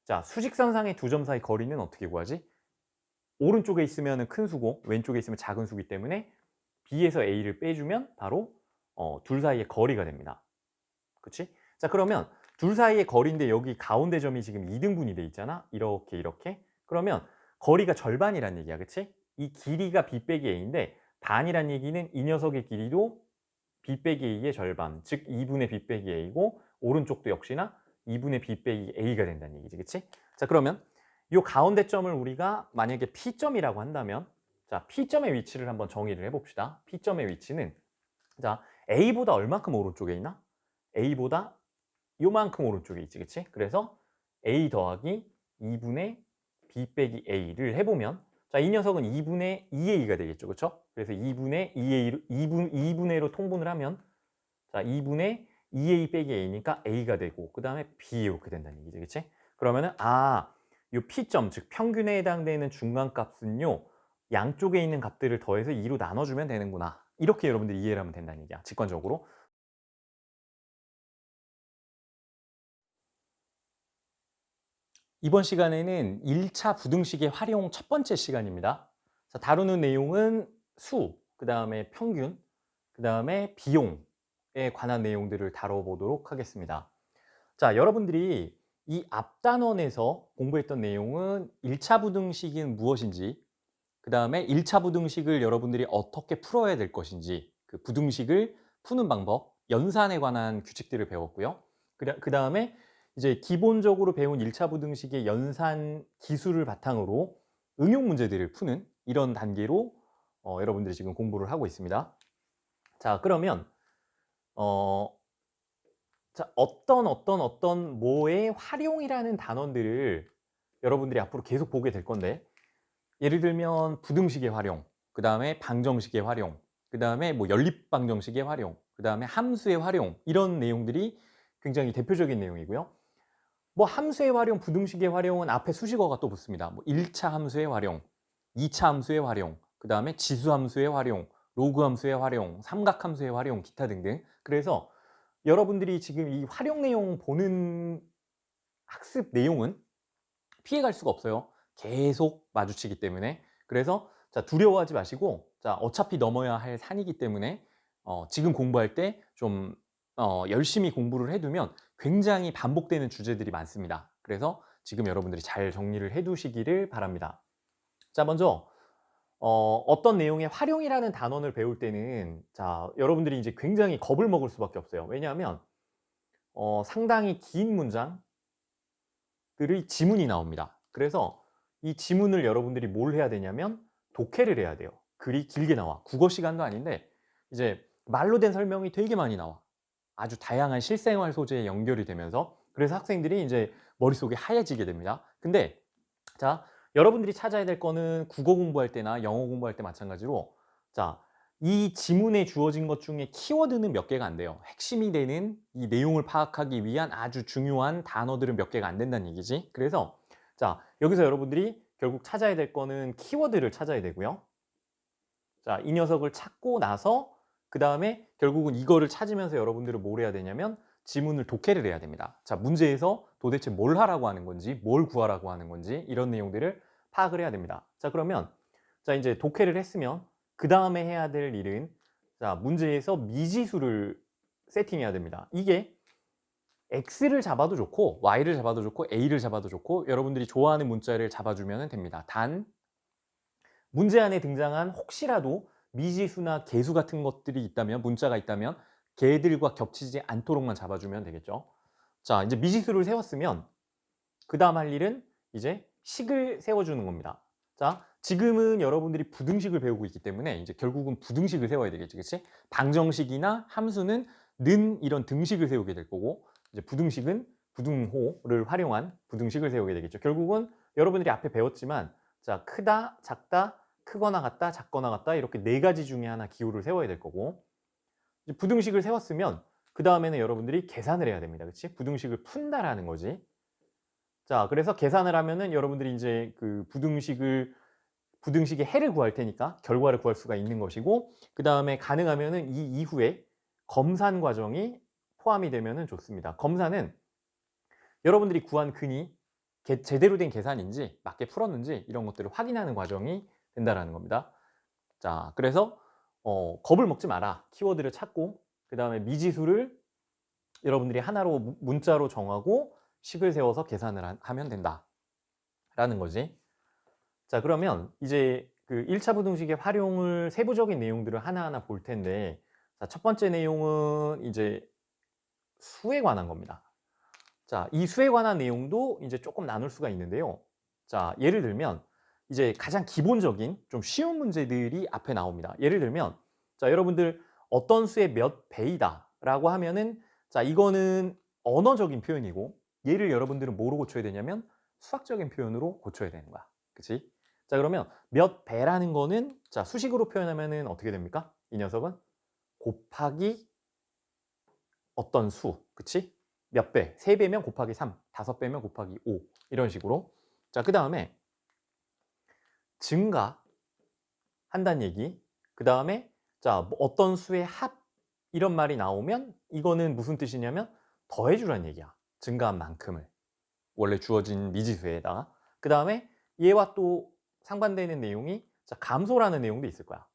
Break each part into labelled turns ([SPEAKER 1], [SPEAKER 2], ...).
[SPEAKER 1] 자, 수직선상의 두 점 사이 거리는 어떻게 구하지? 오른쪽에 있으면 큰 수고 왼쪽에 있으면 작은 수기 때문에 B에서 A를 빼주면 바로 둘 사이의 거리가 됩니다. 그치? 자, 그러면 둘 사이의 거리인데 여기 가운데 점이 지금 2등분이 돼 있잖아. 이렇게 이렇게. 그러면 거리가 절반이란 얘기야. 그치? 이 길이가 B 빼기 A인데 반이란 얘기는 이 녀석의 길이도 B 빼기 A의 절반, 즉 2분의 B 빼기 A고 오른쪽도 역시나 2분의 B 빼기 A가 된다는 얘기지. 그치? 자, 그러면 요 가운데 점을 우리가 만약에 P점이라고 한다면, 자, P점의 위치를 한번 정의를 해봅시다. P점의 위치는, 자, A보다 얼마큼 오른쪽에 있나? A보다 요만큼 오른쪽에 있지, 그치? 그래서 A 더하기 2분의 B 빼기 A를 해보면, 자, 이 녀석은 2분의 2A가 되겠죠, 그쵸? 그래서 2분의 2A로, 2분의로 통분을 하면, 자, 2분의 2A 빼기 A니까 A가 되고, 그 다음에 B 이렇게 된다는 얘기지, 그치? 그러면은, 요 P점, 즉 평균에 해당되는 중간값은요, 양쪽에 있는 값들을 더해서 2로 나눠주면 되는구나. 이렇게 여러분들이 이해를 하면 된다는 얘기야, 직관적으로. 이번 시간에는 1차 부등식의 활용 첫 번째 시간입니다. 자, 다루는 내용은 수, 그 다음에 평균, 그 다음에 비용에 관한 내용들을 다뤄보도록 하겠습니다. 자, 여러분들이 이 앞 단원에서 공부했던 내용은 1차 부등식은 무엇인지, 그 다음에 1차 부등식을 여러분들이 어떻게 풀어야 될 것인지, 그 부등식을 푸는 방법, 연산에 관한 규칙들을 배웠고요. 그 다음에 이제 기본적으로 배운 1차 부등식의 연산 기술을 바탕으로 응용 문제들을 푸는 이런 단계로 여러분들이 지금 공부를 하고 있습니다. 자, 그러면 어, 자, 어떤 뭐의 활용이라는 단원들을 여러분들이 앞으로 계속 보게 될 건데, 예를 들면 부등식의 활용, 그 다음에 방정식의 활용, 그 다음에 뭐 연립방정식의 활용, 그 다음에 함수의 활용, 이런 내용들이 굉장히 대표적인 내용이고요. 뭐 함수의 활용, 부등식의 활용은 앞에 수식어가 또 붙습니다. 뭐 1차 함수의 활용, 2차 함수의 활용, 그 다음에 지수 함수의 활용, 로그 함수의 활용, 삼각 함수의 활용, 기타 등등. 그래서 여러분들이 지금 이 활용 내용 보는 학습 내용은 피해갈 수가 없어요. 계속 마주치기 때문에. 그래서 자, 두려워하지 마시고, 자, 어차피 넘어야 할 산이기 때문에 지금 공부할 때 좀 열심히 공부를 해두면 굉장히 반복되는 주제들이 많습니다. 그래서 지금 여러분들이 잘 정리를 해두시기를 바랍니다. 자, 먼저 어떤 내용의 활용이라는 단원을 배울 때는, 자, 여러분들이 이제 굉장히 겁을 먹을 수밖에 없어요. 왜냐하면 상당히 긴 문장 들의 지문이 나옵니다. 그래서 이 지문을 여러분들이 뭘 해야 되냐면 독해를 해야 돼요. 글이 길게 나와. 국어 시간도 아닌데 이제 말로 된 설명이 되게 많이 나와. 아주 다양한 실생활 소재에 연결이 되면서, 그래서 학생들이 이제 머릿속이 하얘지게 됩니다. 근데 자, 여러분들이 찾아야 될 거는 국어 공부할 때나 영어 공부할 때 마찬가지로, 자, 이 지문에 주어진 것 중에 키워드는 몇 개가 안 돼요. 핵심이 되는 이 내용을 파악하기 위한 아주 중요한 단어들은 몇 개가 안 된다는 얘기지. 그래서 자, 여기서 여러분들이 결국 찾아야 될 거는 키워드를 찾아야 되고요. 자, 이 녀석을 찾고 나서 그 다음에 결국은 이거를 찾으면서 여러분들은 뭘 해야 되냐면 지문을 독해를 해야 됩니다. 자, 문제에서 도대체 뭘 하라고 하는 건지, 뭘 구하라고 하는 건지, 이런 내용들을 파악을 해야 됩니다. 자, 그러면 자, 이제 독해를 했으면 그 다음에 해야 될 일은, 자, 문제에서 미지수를 세팅해야 됩니다. 이게 X를 잡아도 좋고 Y를 잡아도 좋고 A를 잡아도 좋고 여러분들이 좋아하는 문자를 잡아주면 됩니다. 단 문제 안에 등장한 혹시라도 미지수나 계수 같은 것들이 있다면, 문자가 있다면 걔들과 겹치지 않도록만 잡아주면 되겠죠. 자, 이제 미지수를 세웠으면 그 다음 할 일은 이제 식을 세워주는 겁니다. 자, 지금은 여러분들이 부등식을 배우고 있기 때문에 이제 결국은 부등식을 세워야 되겠지, 그치? 방정식이나 함수는 는 이런 등식을 세우게 될 거고, 이제 부등식은 부등호를 활용한 부등식을 세우게 되겠죠. 결국은 여러분들이 앞에 배웠지만, 자, 크다, 작다, 크거나 같다, 작거나 같다, 이렇게 네 가지 중에 하나 기호를 세워야 될 거고, 이제 부등식을 세웠으면 그 다음에는 여러분들이 계산을 해야 됩니다. 그치? 부등식을 푼다라는 거지. 자, 그래서 계산을 하면은 여러분들이 이제 그 부등식의 해를 구할 테니까 결과를 구할 수가 있는 것이고, 그 다음에 가능하면은 이 이후에 검산 과정이 포함이 되면은 좋습니다. 검사는 여러분들이 구한 근이 제대로 된 계산인지 맞게 풀었는지 이런 것들을 확인하는 과정이 된다라는 겁니다. 자, 그래서 겁을 먹지 마라. 키워드를 찾고 그다음에 미지수를 여러분들이 하나로 문자로 정하고 식을 세워서 계산을 하면 된다라는 거지. 자, 그러면 이제 그 1차 부등식의 활용을 세부적인 내용들을 하나하나 볼 텐데, 자, 첫 번째 내용은 이제 수에 관한 겁니다. 자, 이 수에 관한 내용도 이제 조금 나눌 수가 있는데요. 자, 예를 들면 이제 가장 기본적인 좀 쉬운 문제들이 앞에 나옵니다. 예를 들면, 자, 여러분들 어떤 수의 몇 배이다 라고 하면은, 자, 이거는 언어적인 표현이고, 얘를 여러분들은 뭐로 고쳐야 되냐면 수학적인 표현으로 고쳐야 되는 거야. 그치? 자, 그러면 몇 배라는 거는, 자, 수식으로 표현하면은 어떻게 됩니까? 이 녀석은 곱하기 어떤 수, 그치? 몇 배, 3배면 곱하기 3, 5배면 곱하기 5 이런 식으로. 자, 그 다음에 증가한다는 얘기. 그 다음에 자, 뭐 어떤 수의 합 이런 말이 나오면 이거는 무슨 뜻이냐면 더해주라는 얘기야. 증가한 만큼을. 원래 주어진 미지수에다가. 그 다음에 얘와 또 상반되는 내용이, 자, 감소라는 내용도 있을 거야.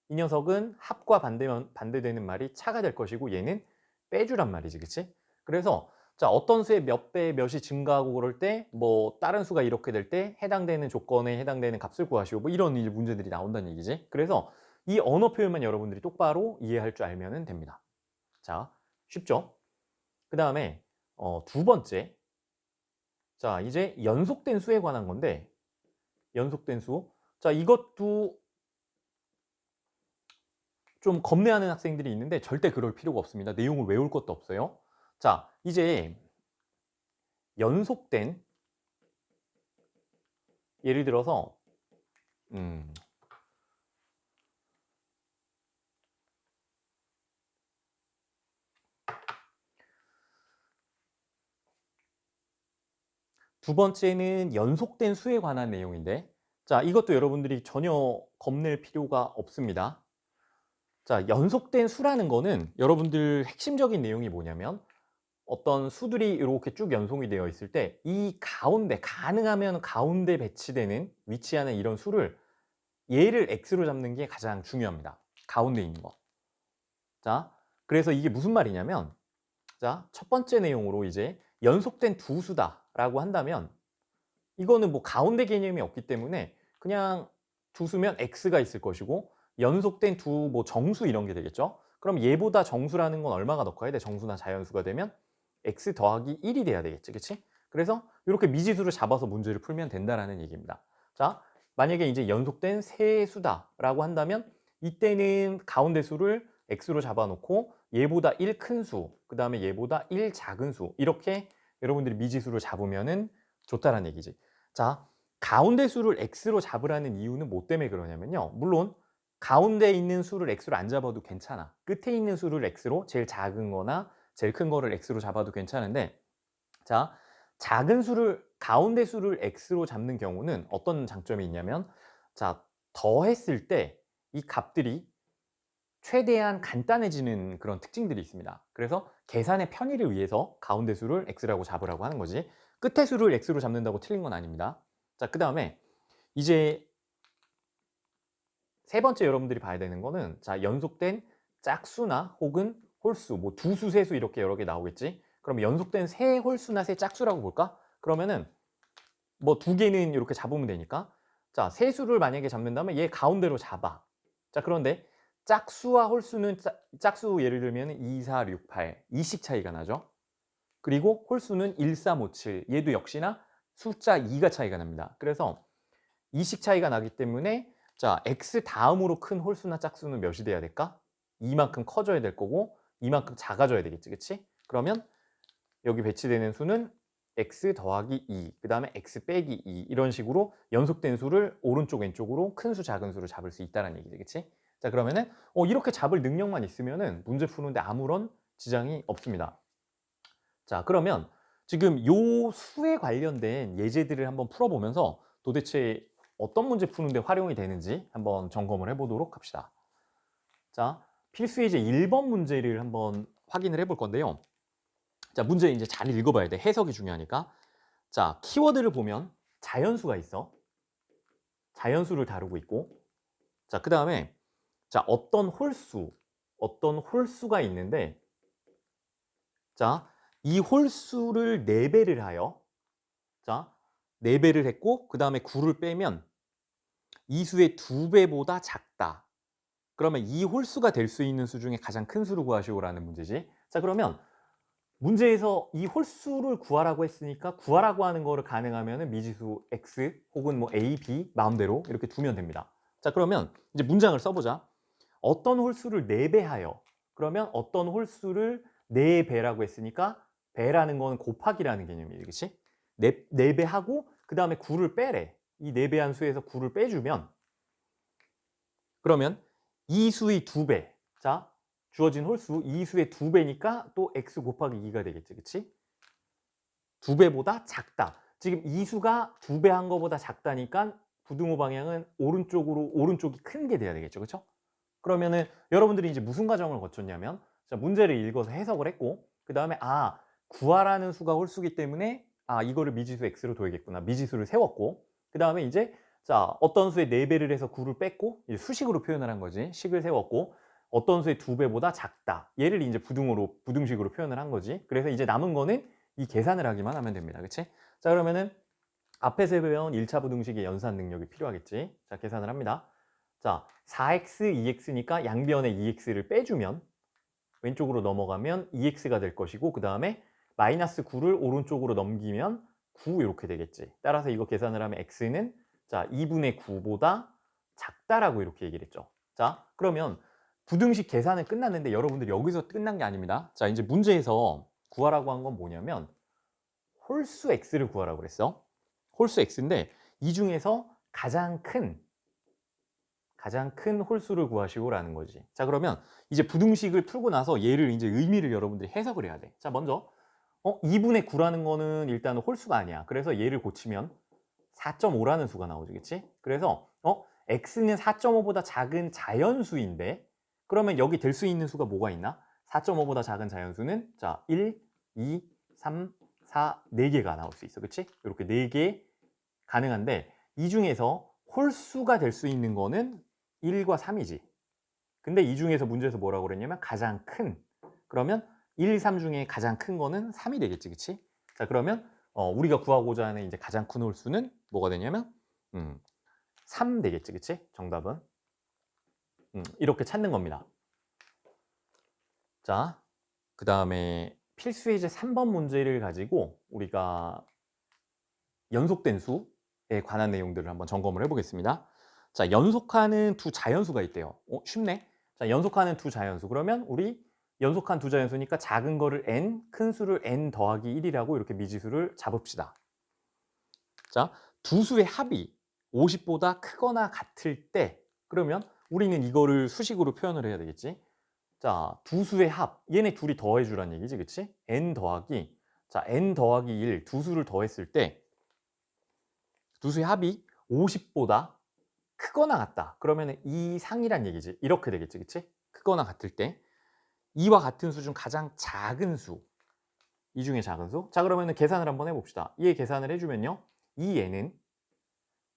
[SPEAKER 1] 이 녀석은 합과 반대되는 말이 차가 될 것이고 얘는 빼주란 말이지, 그치? 그래서 자, 어떤 수의 몇 배 몇이 증가하고 그럴 때 뭐 다른 수가 이렇게 될 때 해당되는 조건에 해당되는 값을 구하시오, 뭐 이런 이제 문제들이 나온다는 얘기지. 그래서 이 언어 표현만 여러분들이 똑바로 이해할 줄 알면 됩니다. 자, 쉽죠? 그 다음에 두 번째, 자, 이제 연속된 수에 관한 건데, 연속된 수. 자, 이것도 좀 겁내하는 학생들이 있는데 절대 그럴 필요가 없습니다. 내용을 외울 것도 없어요. 자, 이제 연속된, 예를 들어서 두 번째는 연속된 수에 관한 내용인데, 자, 이것도 여러분들이 전혀 겁낼 필요가 없습니다. 자, 연속된 수라는 거는 여러분들 핵심적인 내용이 뭐냐면 어떤 수들이 이렇게 쭉 연속이 되어 있을 때 이 가운데, 가능하면 가운데 배치되는, 위치하는 이런 수를 얘를 x로 잡는 게 가장 중요합니다. 가운데 있는 거. 자, 그래서 이게 무슨 말이냐면, 자, 첫 번째 내용으로 이제 연속된 두 수다라고 한다면 이거는 뭐 가운데 개념이 없기 때문에 그냥 두 수면 x가 있을 것이고 연속된 두 뭐 정수 이런 게 되겠죠. 그럼 얘보다 정수라는 건 얼마가 더 커야 돼? 정수나 자연수가 되면 x 더하기 1이 돼야 되겠지, 그치? 그래서 이렇게 미지수를 잡아서 문제를 풀면 된다라는 얘기입니다. 자, 만약에 이제 연속된 세 수다라고 한다면 이때는 가운데 수를 x로 잡아놓고 얘보다 1 큰 수, 그 다음에 얘보다 1 작은 수, 이렇게 여러분들이 미지수를 잡으면은 좋다라는 얘기지. 자, 가운데 수를 x로 잡으라는 이유는 뭐 때문에 그러냐면요. 물론 가운데 있는 수를 x로 안 잡아도 괜찮아. 끝에 있는 수를 x로, 제일 작은 거나 제일 큰 거를 x로 잡아도 괜찮은데, 자, 작은 수를, 가운데 수를 x로 잡는 경우는 어떤 장점이 있냐면, 자, 더했을 때 이 값들이 최대한 간단해지는 그런 특징들이 있습니다. 그래서 계산의 편의를 위해서 가운데 수를 x라고 잡으라고 하는 거지, 끝에 수를 x로 잡는다고 틀린 건 아닙니다. 자, 그 다음에 이제 세 번째 여러분들이 봐야 되는 거는, 자, 연속된 짝수나 혹은 홀수, 뭐 두수, 세수 이렇게 여러 개 나오겠지. 그럼 연속된 세 홀수나 세 짝수라고 볼까? 그러면은 뭐 두 개는 이렇게 잡으면 되니까, 자, 세수를 만약에 잡는다면 얘 가운데로 잡아. 자, 그런데 짝수와 홀수는, 짝수 예를 들면 2, 4, 6, 8 2씩 차이가 나죠. 그리고 홀수는 1, 3, 5, 7, 얘도 역시나 숫자 2가 차이가 납니다. 그래서 2씩 차이가 나기 때문에, 자, x 다음으로 큰 홀수나 짝수는 몇이 돼야 될까? 이만큼 커져야 될 거고 이만큼 작아져야 되겠지, 그치? 그러면 여기 배치되는 수는 x 더하기 2, 그 다음에 x 빼기 2, 이런 식으로 연속된 수를 오른쪽 왼쪽으로 큰 수 작은 수를 잡을 수 있다는 얘기지, 그치? 자, 그러면은 이렇게 잡을 능력만 있으면은 문제 푸는데 아무런 지장이 없습니다. 자, 그러면 지금 요 수에 관련된 예제들을 한번 풀어보면서 도대체 어떤 문제 푸는데 활용이 되는지 한번 점검을 해보도록 합시다. 자, 필수 예제 1번 문제를 한번 확인을 해볼 건데요. 자, 문제 이제 잘 읽어봐야 돼. 해석이 중요하니까. 자, 키워드를 보면 자연수가 있어. 자연수를 다루고 있고, 자, 그 다음에 자, 어떤 홀수가 있는데, 자, 이 홀수를 4배를 하여, 자, 4배를 했고, 그 다음에 9를 빼면 이 수의 2배보다 작다. 그러면 이 홀수가 될 수 있는 수 중에 가장 큰 수를 구하시오라는 문제지. 자, 그러면 문제에서 이 홀수를 구하라고 했으니까 구하라고 하는 거를 가능하면 미지수 x 혹은 뭐 a, b 마음대로 이렇게 두면 됩니다. 자, 그러면 이제 문장을 써보자. 어떤 홀수를 4배하여, 그러면 어떤 홀수를 4배라고 했으니까 배라는 건 곱하기라는 개념이지, 그치? 4배하고 그 다음에 9를 빼래. 이 4배한 수에서 9를 빼주면, 그러면 이 수의 2배, 자, 주어진 홀수 이 수의 2배니까 또 x 곱하기 2가 되겠지, 그치? 2배보다 작다. 지금 이 수가 2배 한 거보다 작다니까 부등호 방향은 오른쪽이 큰 게 돼야 되겠죠, 그쵸? 그러면은 여러분들이 이제 무슨 과정을 거쳤냐면, 자, 문제를 읽어서 해석을 했고, 그 다음에 구하라는 수가 홀수기 때문에 이거를 미지수 x로 둬야겠구나, 미지수를 세웠고, 그 다음에 이제 자, 어떤 수의 4배를 해서 9를 뺐고, 이제 수식으로 표현을 한 거지. 식을 세웠고, 어떤 수의 2배보다 작다, 얘를 이제 부등식으로 표현을 한 거지. 그래서 이제 남은 거는 이 계산을 하기만 하면 됩니다, 그치? 자, 그러면은 앞에서 배운 1차 부등식의 연산 능력이 필요하겠지. 자, 계산을 합니다. 자, 4x, 2x니까 양변에 2x를 빼주면 왼쪽으로 넘어가면 2x가 될 것이고, 그 다음에 마이너스 9를 오른쪽으로 넘기면 9 이렇게 되겠지. 따라서 이거 계산을 하면 x는 자 2분의 9보다 작다라고 이렇게 얘기를 했죠. 자, 그러면 부등식 계산은 끝났는데 여러분들 여기서 끝난 게 아닙니다. 자, 이제 문제에서 구하라고 한 건 뭐냐면 홀수 x를 구하라고 그랬어. 홀수 x인데 이 중에서 가장 큰 홀수를 구하시오라는 거지. 자, 그러면 이제 부등식을 풀고 나서 얘를 이제 의미를 여러분들이 해석을 해야 돼. 자, 먼저 2분의 9라는 거는 일단은 홀수가 아니야. 그래서 얘를 고치면 4.5라는 수가 나오지, 그치? 그래서 x는 4.5보다 작은 자연수인데, 그러면 여기 될 수 있는 수가 뭐가 있나? 4.5보다 작은 자연수는 자 1, 2, 3, 4, 4개가 나올 수 있어, 그치? 이렇게 4개 가능한데 이 중에서 홀수가 될 수 있는 거는 1과 3이지. 근데 이 중에서 문제에서 뭐라고 그랬냐면 가장 큰, 그러면 1, 3 중에 가장 큰 거는 3이 되겠지, 그치? 자, 그러면 우리가 구하고자 하는 이제 가장 큰 홀수는 뭐가 되냐면 3 되겠지, 그치? 정답은 이렇게 찾는 겁니다. 자, 그 다음에 필수예제 3번 문제를 가지고 우리가 연속된 수에 관한 내용들을 한번 점검을 해보겠습니다. 자, 연속하는 두 자연수가 있대요. 쉽네. 자, 연속하는 두 자연수. 그러면 우리 연속한 두 자연수니까 작은 거를 n, 큰 수를 n 더하기 1이라고 이렇게 미지수를 잡읍시다. 자, 두 수의 합이 50보다 크거나 같을 때, 그러면 우리는 이거를 수식으로 표현을 해야 되겠지. 자, 두 수의 합, 얘네 둘이 더해주란 얘기지, 그치? n 더하기, 자, n 더하기 1, 두 수를 더했을 때 두 수의 합이 50보다 크거나 같다. 그러면 이상이란 얘기지. 이렇게 되겠지, 그치? 크거나 같을 때 이와 같은 수 중 가장 작은 수, 이 중에 작은 수. 자, 그러면 계산을 한번 해봅시다. 이에 계산을 해주면요, 이 n은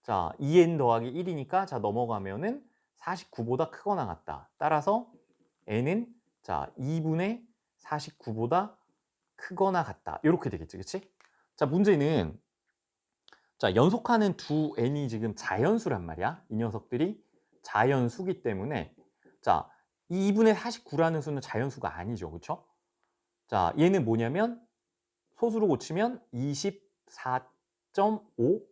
[SPEAKER 1] 자 2n 더하기 1이니까 자 넘어가면은 49보다 크거나 같다. 따라서 n은 자 2분의 49보다 크거나 같다. 이렇게 되겠지, 그치? 자, 문제는 자, 연속하는 두 n이 지금 자연수란 말이야. 이 녀석들이 자연수기 때문에 자, 이 2분의 49라는 수는 자연수가 아니죠, 그쵸? 자, 얘는 뭐냐면 소수로 고치면 24.5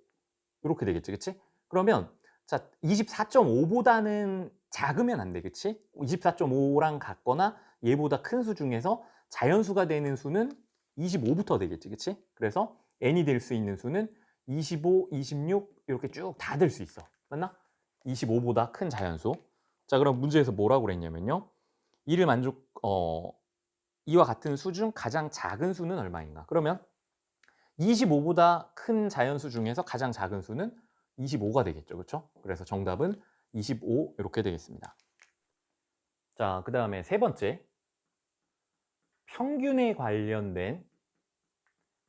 [SPEAKER 1] 이렇게 되겠지, 그치? 그러면 자, 24.5보다는 작으면 안 돼, 그치? 24.5랑 같거나 얘보다 큰 수 중에서 자연수가 되는 수는 25부터 되겠지, 그치? 그래서 n이 될 수 있는 수는 25, 26 이렇게 쭉 다 될 수 있어. 맞나? 25보다 큰 자연수. 자, 그럼 문제에서 뭐라고 그랬냐면요, 이와 같은 수 중 가장 작은 수는 얼마인가? 그러면 25보다 큰 자연수 중에서 가장 작은 수는 25가 되겠죠, 그렇죠? 그래서 정답은 25 이렇게 되겠습니다. 자, 그 다음에 세 번째, 평균에 관련된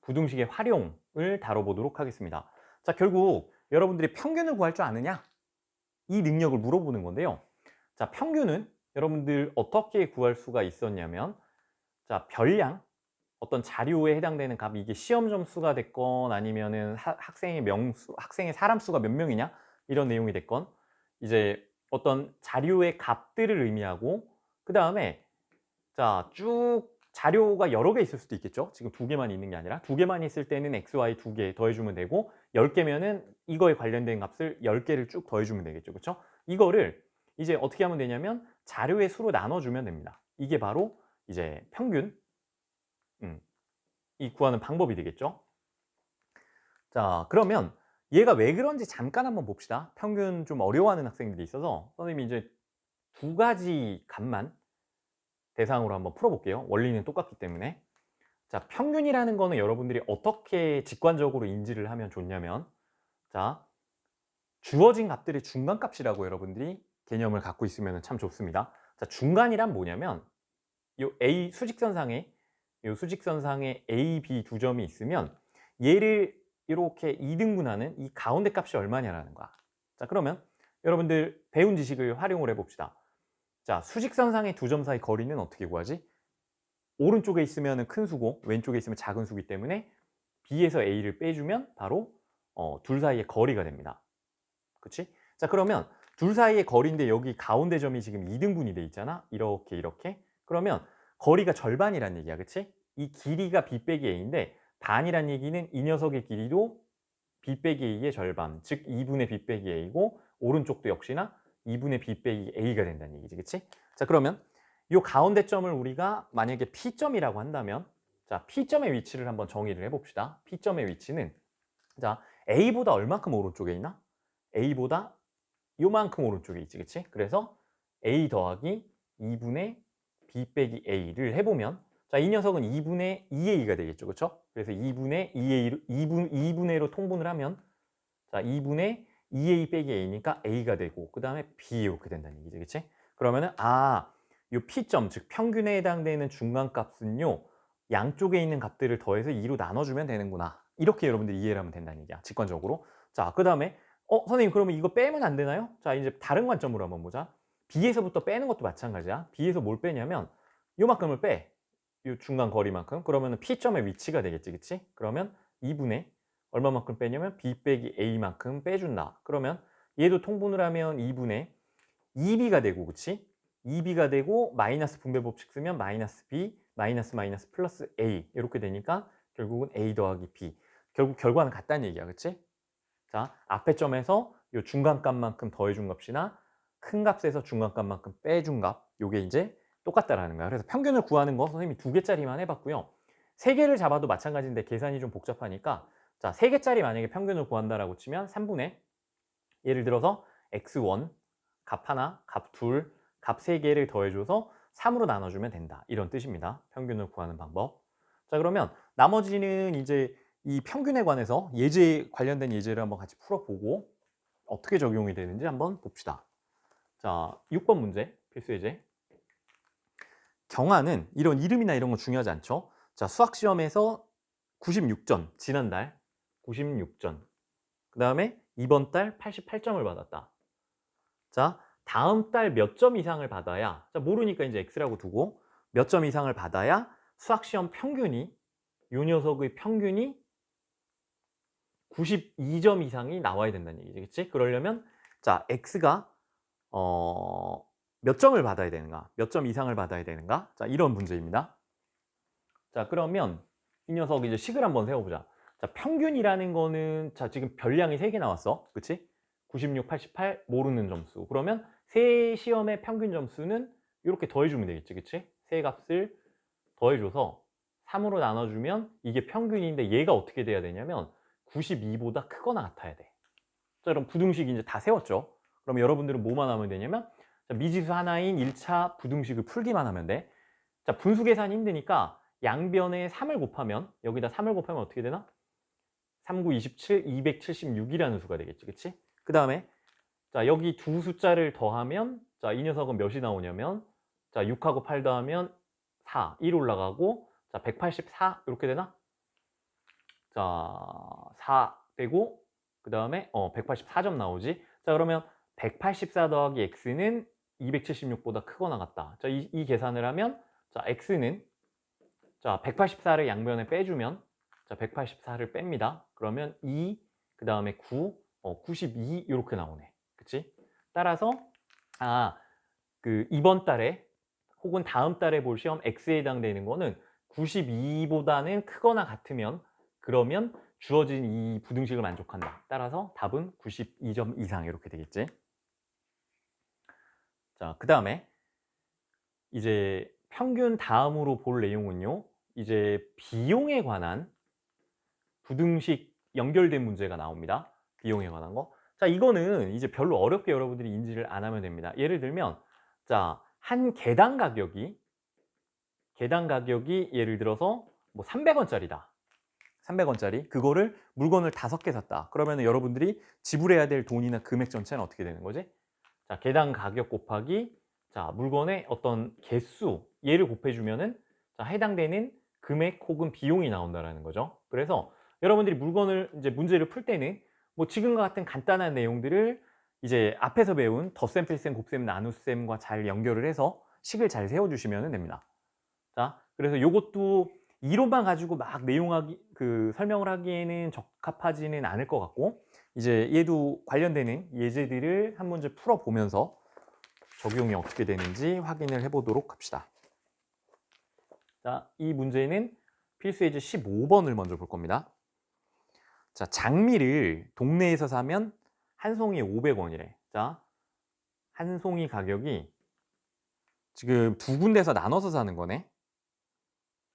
[SPEAKER 1] 부등식의 활용을 내용을 다뤄보도록 하겠습니다. 자, 결국 여러분들이 평균을 구할 줄 아느냐? 이 능력을 물어보는 건데요. 자, 평균은 여러분들 어떻게 구할 수가 있었냐면, 자, 별량, 어떤 자료에 해당되는 값, 이게 시험 점수가 됐건 아니면은 학생의 명수, 학생의 사람 수가 몇 명이냐 이런 내용이 됐건, 이제 어떤 자료의 값들을 의미하고, 그 다음에 자, 쭉 자료가 여러 개 있을 수도 있겠죠. 지금 두 개만 있는 게 아니라 두 개만 있을 때는 x, y 두 개 더해주면 되고, 10개면은 이거에 관련된 값을 10개를 쭉 더해주면 되겠죠. 그렇죠? 이거를 이제 어떻게 하면 되냐면 자료의 수로 나눠주면 됩니다. 이게 바로 이제 평균, 이 구하는 방법이 되겠죠. 자, 그러면 얘가 왜 그런지 잠깐 한번 봅시다. 평균 좀 어려워하는 학생들이 있어서 선생님이 이제 두 가지 값만 대상으로 한번 풀어볼게요. 원리는 똑같기 때문에. 자, 평균이라는 거는 여러분들이 어떻게 직관적으로 인지를 하면 좋냐면, 자, 주어진 값들의 중간값이라고 여러분들이 개념을 갖고 있으면 참 좋습니다. 자, 중간이란 뭐냐면 요 A 수직선상에 A, B 두 점이 있으면 얘를 이렇게 2등분하는 이 가운데 값이 얼마냐라는 거야. 자, 그러면 여러분들 배운 지식을 활용을 해봅시다. 자, 수직선상의 두 점 사이 거리는 어떻게 구하지? 오른쪽에 있으면 큰 수고 왼쪽에 있으면 작은 수기 때문에 B에서 A를 빼주면 바로 둘 사이의 거리가 됩니다. 그치? 자, 그러면 둘 사이의 거리인데 여기 가운데 점이 지금 2등분이 돼 있잖아. 이렇게. 그러면 거리가 절반이란 얘기야. 그치? 이 길이가 B 빼기 A인데 반이란 얘기는 이 녀석의 길이도 B 빼기 A의 절반, 즉 2분의 B 빼기 A고, 오른쪽도 역시나 2분의 B 빼기 A가 된다는 얘기지. 그치? 자, 그러면 이 가운데 점을 우리가 만약에 P점이라고 한다면, 자, P점의 위치를 한번 정의를 해봅시다. P점의 위치는, 자, A보다 얼만큼 오른쪽에 있나? A보다 요만큼 오른쪽에 있지. 그치? 그래서 A 더하기 2분의 B 빼기 A를 해보면, 자, 이 녀석은 2분의 2A가 되겠죠. 그쵸? 그래서 2분의 2A로 통분을 하면, 자, 2분의 2A 빼기 A니까 A가 되고, 그 다음에 B 이렇게 된다는 얘기지. 그치? 그러면은, 요 P점, 즉 평균에 해당되는 중간값은요, 양쪽에 있는 값들을 더해서 2로 나눠주면 되는구나. 이렇게 여러분들이 이해를 하면 된다는 얘기야. 직관적으로. 자, 그 다음에 선생님 그러면 이거 빼면 안 되나요? 자, 이제 다른 관점으로 한번 보자. B에서부터 빼는 것도 마찬가지야. B에서 뭘 빼냐면 요만큼을 빼. 요 중간 거리만큼. 그러면 P점의 위치가 되겠지. 그치? 그러면 2분의 얼마만큼 빼냐면 B 빼기 A만큼 빼준다. 그러면 얘도 통분을 하면 2분의 2B가 되고, 그치? 2B가 되고 마이너스 분배 법칙 쓰면 마이너스 B, 마이너스 마이너스 플러스 A 이렇게 되니까 결국은 A 더하기 B. 결국 결과는 같다는 얘기야. 그치? 자, 앞에 점에서 요 중간값만큼 더해준 값이나 큰 값에서 중간값만큼 빼준 값, 요게 이제 똑같다라는 거야. 그래서 평균을 구하는 거 선생님이 2개짜리만 해봤고요. 3개를 잡아도 마찬가지인데 계산이 좀 복잡하니까, 자, 3개짜리 만약에 평균을 구한다라고 치면 3분의, 예를 들어서 x1 값 하나, 값 둘, 값 3개를 더해줘서 3으로 나눠주면 된다. 이런 뜻입니다. 평균을 구하는 방법. 자, 그러면 나머지는 이제 이 평균에 관해서 예제, 관련된 예제를 한번 같이 풀어보고 어떻게 적용이 되는지 한번 봅시다. 자, 6번 문제, 필수 예제. 경화는 이런 이름이나 이런 거 중요하지 않죠? 자, 수학시험에서 96점, 지난달 96점. 그 다음에 이번 달 88점을 받았다. 자, 다음 달 몇 점 이상을 받아야, 자, 모르니까 이제 X라고 두고 몇 점 이상을 받아야 수학시험 평균이, 요 녀석의 평균이 92점 이상이 나와야 된다는 얘기지. 그치? 그러려면, 자, X가 몇 점을 받아야 되는가? 몇 점 이상을 받아야 되는가? 자, 이런 문제입니다. 자, 그러면 이 녀석 이제 식을 한번 세워보자. 자, 평균이라는 거는, 자, 지금 별량이 3개 나왔어. 그치? 96, 88 모르는 점수. 그러면 세 시험의 평균 점수는 이렇게 더해주면 되겠지. 그치? 세 값을 더해줘서 3으로 나눠주면 이게 평균인데, 얘가 어떻게 돼야 되냐면 92보다 크거나 같아야 돼. 자, 그럼 부등식 이제 다 세웠죠. 그럼 여러분들은 뭐만 하면 되냐면, 자, 미지수 하나인 1차 부등식을 풀기만 하면 돼. 자, 분수 계산이 힘드니까 양변에 3을 곱하면, 여기다 3을 곱하면 어떻게 되나? 3, 9, 27, 276이라는 수가 되겠지. 그치? 그 다음에, 자, 여기 두 숫자를 더하면, 자, 이 녀석은 몇이 나오냐면, 자, 6하고 8 더하면 4, 1 올라가고, 자, 184 이렇게 되나? 자, 4 빼고 그 다음에 184점 나오지. 자, 그러면 184 더하기 x는 276보다 크거나 같다. 자, 이 계산을 하면 자, x는 자, 184를 양변에 빼주면 자, 184를 뺍니다. 그러면 2, 그 다음에 9, 92 이렇게 나오네. 그치? 따라서 그 이번 달에 혹은 다음 달에 볼 시험 X에 해당되는 거는 92보다는 크거나 같으면 그러면 주어진 이 부등식을 만족한다. 따라서 답은 92점 이상 이렇게 되겠지. 자, 그 다음에 이제 평균 다음으로 볼 내용은요. 이제 비용에 관한 부등식 연결된 문제가 나옵니다. 비용에 관한 거. 자, 이거는 이제 별로 어렵게 여러분들이 인지를 안 하면 됩니다. 예를 들면 자, 한 개당 가격이 예를 들어서 뭐 300원짜리다. 300원짜리 그거를 물건을 5개 샀다. 그러면 여러분들이 지불해야 될 돈이나 금액 전체는 어떻게 되는 거지? 자, 개당 가격 곱하기 자, 물건의 어떤 개수 얘를 곱해주면은 자, 해당되는 금액 혹은 비용이 나온다라는 거죠. 그래서 여러분들이 물건을 이제 문제를 풀 때는 뭐 지금과 같은 간단한 내용들을 이제 앞에서 배운 덧셈, 필셈, 곱셈, 나눗셈과 잘 연결을 해서 식을 잘 세워주시면 됩니다. 자, 그래서 요것도 이론만 가지고 막 설명을 하기에는 적합하지는 않을 것 같고 이제 얘도 관련되는 예제들을 한 문제 풀어보면서 적용이 어떻게 되는지 확인을 해보도록 합시다. 자, 이 문제는 필수 예제 15번을 먼저 볼 겁니다. 자, 장미를 동네에서 사면 한 송이에 500원이래. 자, 한 송이 가격이 지금 두 군데서 나눠서 사는 거네.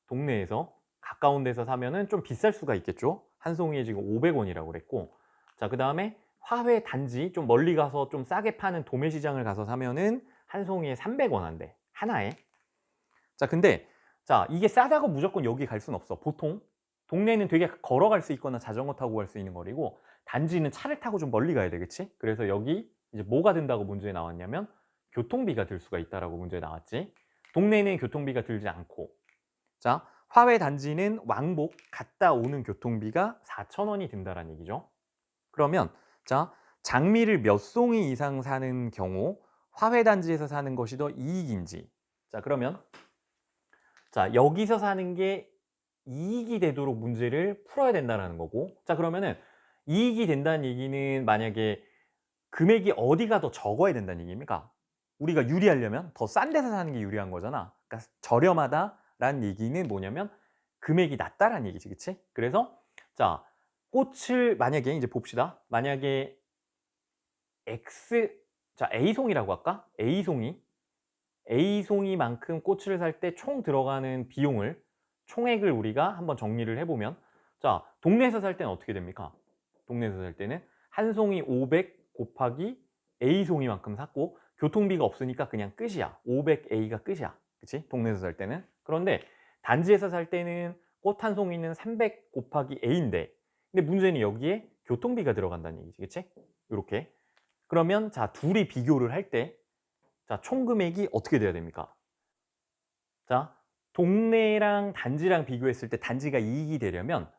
[SPEAKER 1] 동네에서 가까운 데서 사면은 좀 비쌀 수가 있겠죠. 한 송이에 지금 500원이라고 그랬고, 자, 그 다음에 화훼 단지 좀 멀리 가서 좀 싸게 파는 도매시장을 가서 사면은 한 송이에 300원 한대. 하나에. 자, 근데 자, 이게 싸다고 무조건 여기 갈 수는 없어. 보통 동네는 되게 걸어갈 수 있거나 자전거 타고 갈 수 있는 거리고 단지는 차를 타고 좀 멀리 가야 되겠지. 그래서 여기 이제 뭐가 든다고 문제에 나왔냐면 교통비가 들 수가 있다라고 문제에 나왔지. 동네는 교통비가 들지 않고, 자, 화훼 단지는 왕복 갔다 오는 교통비가 4,000원이 든다라는 얘기죠. 그러면 자, 장미를 몇 송이 이상 사는 경우 화훼 단지에서 사는 것이 더 이익인지. 자, 그러면 자, 여기서 사는 게 이익이 되도록 문제를 풀어야 된다는 거고, 자, 그러면은 이익이 된다는 얘기는 만약에 금액이 어디가 더 적어야 된다는 얘기입니까? 우리가 유리하려면 더 싼 데서 사는 게 유리한 거잖아. 그러니까 저렴하다라는 얘기는 뭐냐면 금액이 낮다라는 얘기지, 그치? 그래서 자, 꽃을 만약에 이제 봅시다. 만약에 자, A송이라고 할까? A송이만큼 꽃을 살 때 총 들어가는 비용을 총액을 우리가 한번 정리를 해보면 자, 동네에서 살 때는 어떻게 됩니까? 동네에서 살 때는 한 송이 500 곱하기 A송이만큼 샀고 교통비가 없으니까 그냥 끝이야. 500A가 끝이야. 그치? 동네에서 살 때는. 그런데 단지에서 살 때는 꽃 한 송이는 300 곱하기 A인데 근데 문제는 여기에 교통비가 들어간다는 얘기지. 그치? 이렇게. 그러면 자, 둘이 비교를 할 때 자, 총 금액이 어떻게 돼야 됩니까? 자, 동네랑 단지랑 비교했을 때 단지가 이익이 되려면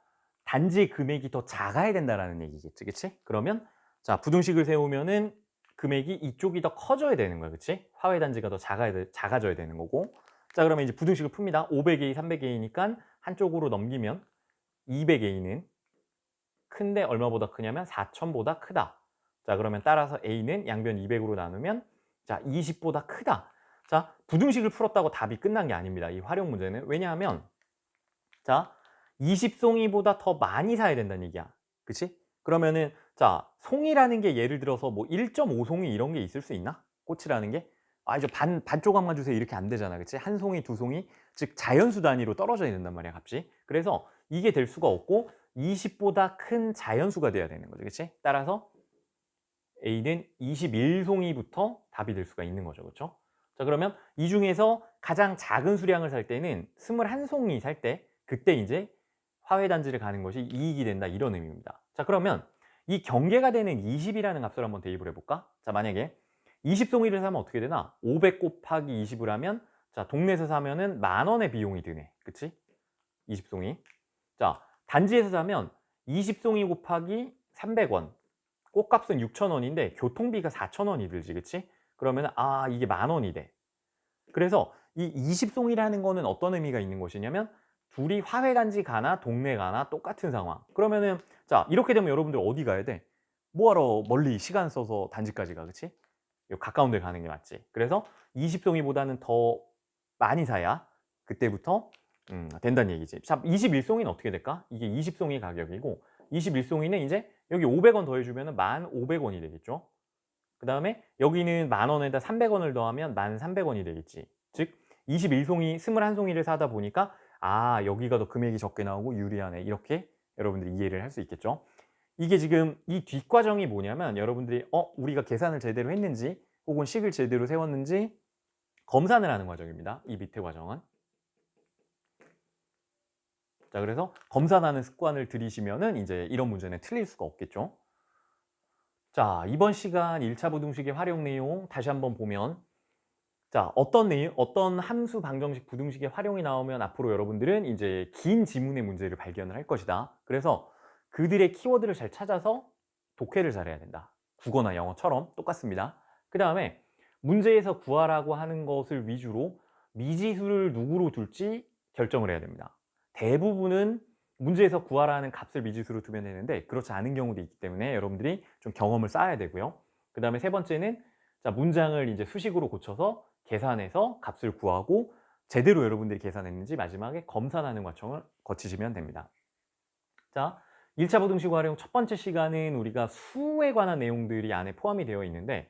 [SPEAKER 1] 단지 금액이 더 작아야 된다라는 얘기겠지, 그치? 그러면 자, 부등식을 세우면은 금액이 이쪽이 더 커져야 되는 거야, 그치? 화훼 단지가 더 작아져야 되는 거고. 자, 그러면 이제 부등식을 풉니다. 500A, 300A니까 한쪽으로 넘기면 200A는 큰데 얼마보다 크냐면 4,000보다 크다. 자, 그러면 따라서 A는 양변 200으로 나누면 자, 20보다 크다. 자, 부등식을 풀었다고 답이 끝난 게 아닙니다. 이 활용 문제는. 왜냐하면 자, 20송이보다 더 많이 사야 된다는 얘기야. 그치? 그러면은 자, 송이라는 게 예를 들어서 뭐 1.5송이 이런 게 있을 수 있나? 꽃이라는 게? 아, 이제 반 조각만 주세요. 이렇게 안 되잖아. 그치? 한 송이, 두 송이. 즉 자연수 단위로 떨어져야 된단 말이야, 값이. 그래서 이게 될 수가 없고 20보다 큰 자연수가 돼야 되는 거죠. 그치? 따라서 A는 21송이부터 답이 될 수가 있는 거죠. 그렇죠? 자, 그러면 이 중에서 가장 작은 수량을 살 때는 21송이 살 때 그때 이제 화훼 단지를 가는 것이 이익이 된다 이런 의미입니다. 자, 그러면 이 경계가 되는 20이라는 값을 한번 대입을 해볼까? 자, 만약에 20송이를 사면 어떻게 되나? 500 곱하기 20을 하면 자, 동네에서 사면은 10,000원의 비용이 드네. 그치? 20송이. 자, 단지에서 사면 20송이 곱하기 300원. 꽃값은 6,000원인데 교통비가 4,000원이 들지, 그치? 그러면 이게 10,000원이 돼. 그래서 이 20송이라는 거는 어떤 의미가 있는 것이냐면 둘이 화훼단지 가나 동네 가나 똑같은 상황. 그러면은 자, 이렇게 되면 여러분들 어디 가야 돼? 뭐하러 멀리 시간 써서 단지까지 가, 그치? 요 가까운 데 가는 게 맞지. 그래서 20송이보다는 더 많이 사야 그때부터 된다는 얘기지. 자, 21송이는 어떻게 될까? 이게 20송이 가격이고 21송이는 이제 여기 500원 더해주면 1,500원이 되겠죠. 그 다음에 여기는 10,000원에다 300원을 더하면 1,300원이 되겠지. 즉 21송이 21송이를 사다 보니까 여기가 더 금액이 적게 나오고 유리하네, 이렇게 여러분들이 이해를 할 수 있겠죠. 이게 지금 이 뒷과정이 뭐냐면 여러분들이 우리가 계산을 제대로 했는지 혹은 식을 제대로 세웠는지 검산을 하는 과정입니다. 이 밑에 과정은. 자, 그래서 검산하는 습관을 들이시면은 이제 이런 문제는 틀릴 수가 없겠죠. 자, 이번 시간 1차 부등식의 활용 내용 다시 한번 보면, 자, 어떤 함수 방정식 부등식의 활용이 나오면 앞으로 여러분들은 이제 긴 지문의 문제를 발견을 할 것이다. 그래서 그들의 키워드를 잘 찾아서 독해를 잘해야 된다. 국어나 영어처럼 똑같습니다. 그 다음에 문제에서 구하라고 하는 것을 위주로 미지수를 누구로 둘지 결정을 해야 됩니다. 대부분은 문제에서 구하라는 값을 미지수로 두면 되는데 그렇지 않은 경우도 있기 때문에 여러분들이 좀 경험을 쌓아야 되고요. 그 다음에 세 번째는 자, 문장을 이제 수식으로 고쳐서 계산해서 값을 구하고 제대로 여러분들이 계산했는지 마지막에 검산하는 과정을 거치시면 됩니다. 자, 1차 부등식 활용 첫 번째 시간은 우리가 수에 관한 내용들이 안에 포함이 되어 있는데,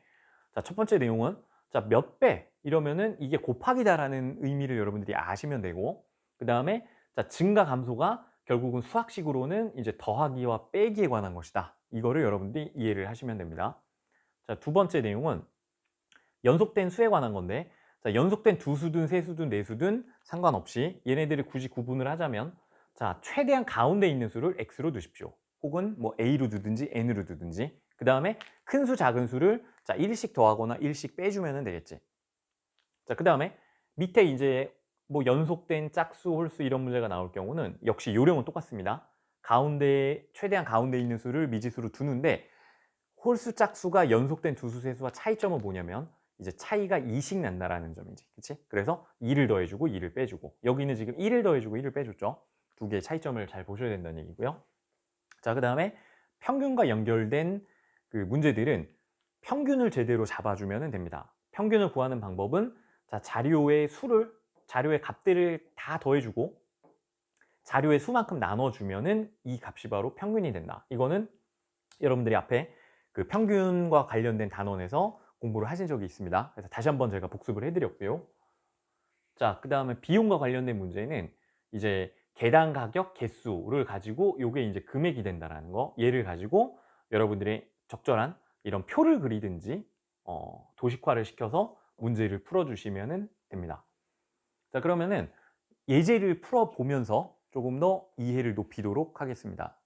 [SPEAKER 1] 자, 첫 번째 내용은 자, 몇 배 이러면은 이게 곱하기다라는 의미를 여러분들이 아시면 되고, 그 다음에 자, 증가 감소가 결국은 수학식으로는 이제 더하기와 빼기에 관한 것이다. 이거를 여러분들이 이해를 하시면 됩니다. 자, 두 번째 내용은 연속된 수에 관한 건데, 자, 연속된 두 수든 세 수든 네 수든 상관없이 얘네들을 굳이 구분을 하자면, 자, 최대한 가운데 있는 수를 x로 두십시오. 혹은 뭐 a로 두든지 n으로 두든지. 그 다음에 큰 수 작은 수를 자, 1씩 더하거나 1씩 빼주면 되겠지. 자, 그 다음에 밑에 이제 뭐 연속된 짝수, 홀수 이런 문제가 나올 경우는 역시 요령은 똑같습니다. 최대한 가운데 있는 수를 미지수로 두는데, 홀수 짝수가 연속된 두 수, 세 수와 차이점은 뭐냐면 이제 차이가 2씩 난다라는 점이지. 그치? 그래서 2를 더해주고 2를 빼주고, 여기는 지금 1을 더해주고 1을 빼줬죠. 두 개의 차이점을 잘 보셔야 된다는 얘기고요. 자, 그 다음에 평균과 연결된 그 문제들은 평균을 제대로 잡아주면 됩니다. 평균을 구하는 방법은 자, 자료의 값들을 다 더해주고 자료의 수만큼 나눠주면은 이 값이 바로 평균이 된다. 이거는 여러분들이 앞에 그 평균과 관련된 단원에서 공부를 하신 적이 있습니다. 그래서 다시 한번 제가 복습을 해드렸고요. 자, 그 다음에 비용과 관련된 문제는 이제 개당 가격 개수를 가지고 요게 이제 금액이 된다라는 거, 얘를 가지고 여러분들이 적절한 이런 표를 그리든지 도식화를 시켜서 문제를 풀어주시면 됩니다. 자, 그러면은 예제를 풀어보면서 조금 더 이해를 높이도록 하겠습니다.